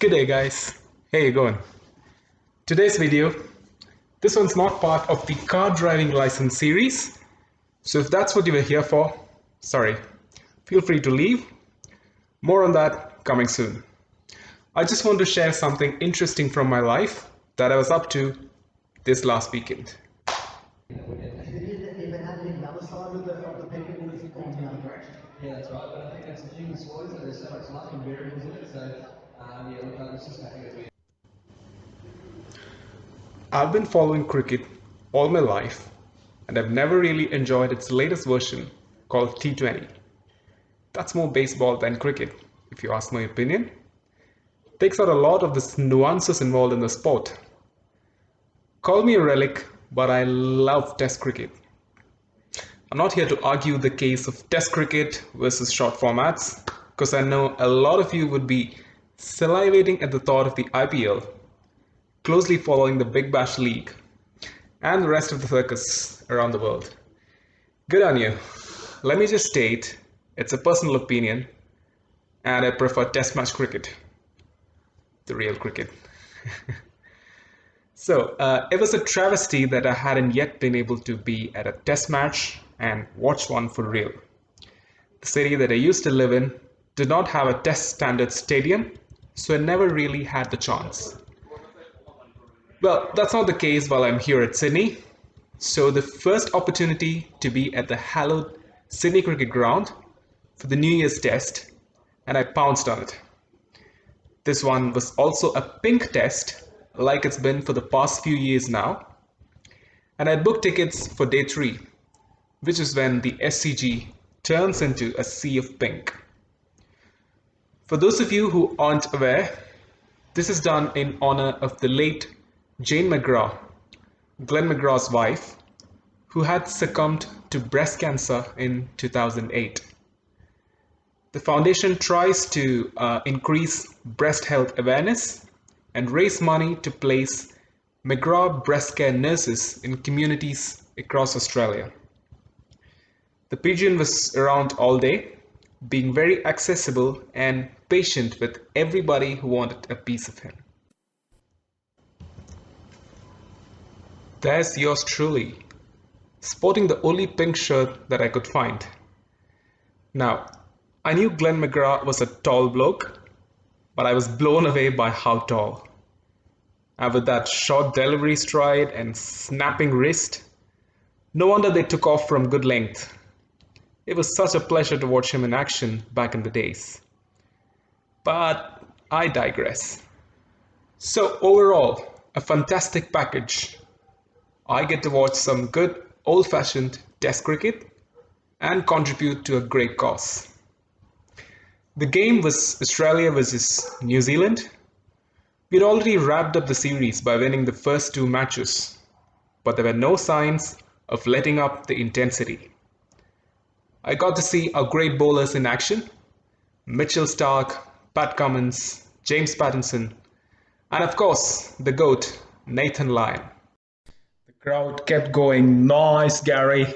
Good day guys, how you going? Today's video, this one's not part of the car driving license series, so if that's what you were here for, sorry, feel free to leave. More on that coming soon. I just want to share something interesting from my life that I was up to this last weekend. Yeah, that's right. But I think that's the human stories that there's so much luck and variables in it. So, yeah, look, I'm just happy that we. I've been following cricket all my life and I've never really enjoyed its latest version called T20. That's more baseball than cricket, if you ask my opinion. Takes out a lot of the nuances involved in the sport. Call me a relic, but I love Test cricket. I'm not here to argue the case of Test cricket versus short formats, because I know a lot of you would be salivating at the thought of the IPL, closely following the Big Bash League, and the rest of the circus around the world. Good on you. Let me just state, it's a personal opinion, and I prefer Test match cricket. The real cricket. So, it was a travesty that I hadn't yet been able to be at a test match and watch one for real. The city that I used to live in did not have a test standard stadium, so I never really had the chance. Well, that's not the case while I'm here at Sydney. So the first opportunity to be at the hallowed Sydney Cricket Ground for the New Year's test, and I pounced on it. This one was also a pink test, like it's been for the past few years now, and I booked tickets for day 3, which is when the S.C.G turns into a sea of pink. For those of you who aren't aware, this is done in honor of the late Jane McGrath, Glenn McGrath's wife, who had succumbed to breast cancer in 2008. The foundation tries to increase breast health awareness and raise money to place McGrath breast care nurses in communities across Australia. The pigeon was around all day, being very accessible and patient with everybody who wanted a piece of him. There's yours truly, sporting the only pink shirt that I could find. Now, I knew Glenn McGrath was a tall bloke, but I was blown away by how tall. And with that short delivery stride and snapping wrist, no wonder they took off from good length. It was such a pleasure to watch him in action back in the days. But I digress. So overall, a fantastic package. I get to watch some good old-fashioned test cricket and contribute to a great cause. The game was Australia versus New Zealand. We'd already wrapped up the series by winning the first 2 matches, but there were no signs of letting up the intensity. I got to see our great bowlers in action: Mitchell Starc, Pat Cummins, James Pattinson, and of course, the GOAT, Nathan Lyon. The crowd kept going, "Nice, Gary,"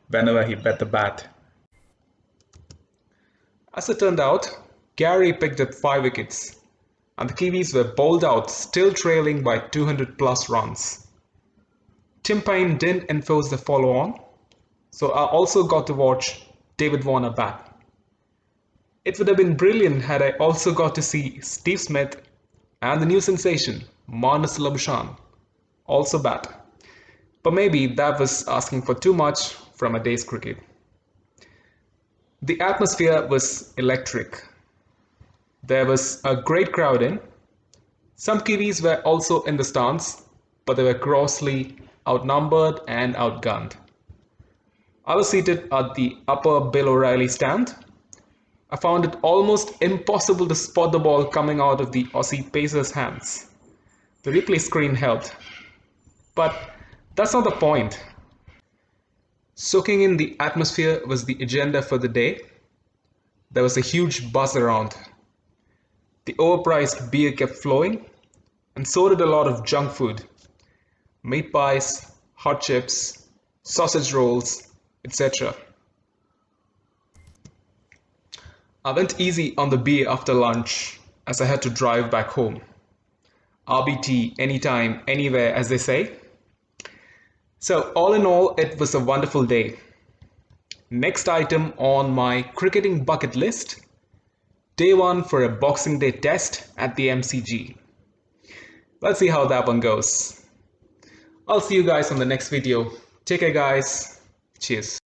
whenever he bet the bat. As it turned out, Gary picked up 5 wickets, and the Kiwis were bowled out, still trailing by 200 plus runs. Tim Paine didn't enforce the follow-on, so I also got to watch David Warner bat. It would have been brilliant had I also got to see Steve Smith and the new sensation, Marnus Labuschagne, also bat. But maybe that was asking for too much from a day's cricket. The atmosphere was electric. There was a great crowd in. Some Kiwis were also in the stands, but they were grossly outnumbered and outgunned. I was seated at the upper Bill O'Reilly stand. I found it almost impossible to spot the ball coming out of the Aussie Pacers' hands. The replay screen helped. But that's not the point. Soaking in the atmosphere was the agenda for the day. There was a huge buzz around. The overpriced beer kept flowing, and so did a lot of junk food. Meat pies, hot chips, sausage rolls, etc. I went easy on the beer after lunch as I had to drive back home. RBT, anytime, anywhere, as they say. So, all in all, it was a wonderful day. Next item on my cricketing bucket list, day one for a Boxing Day test at the S.C.G. Let's see how that one goes. I'll see you guys on the next video. Take care, guys. Cheers.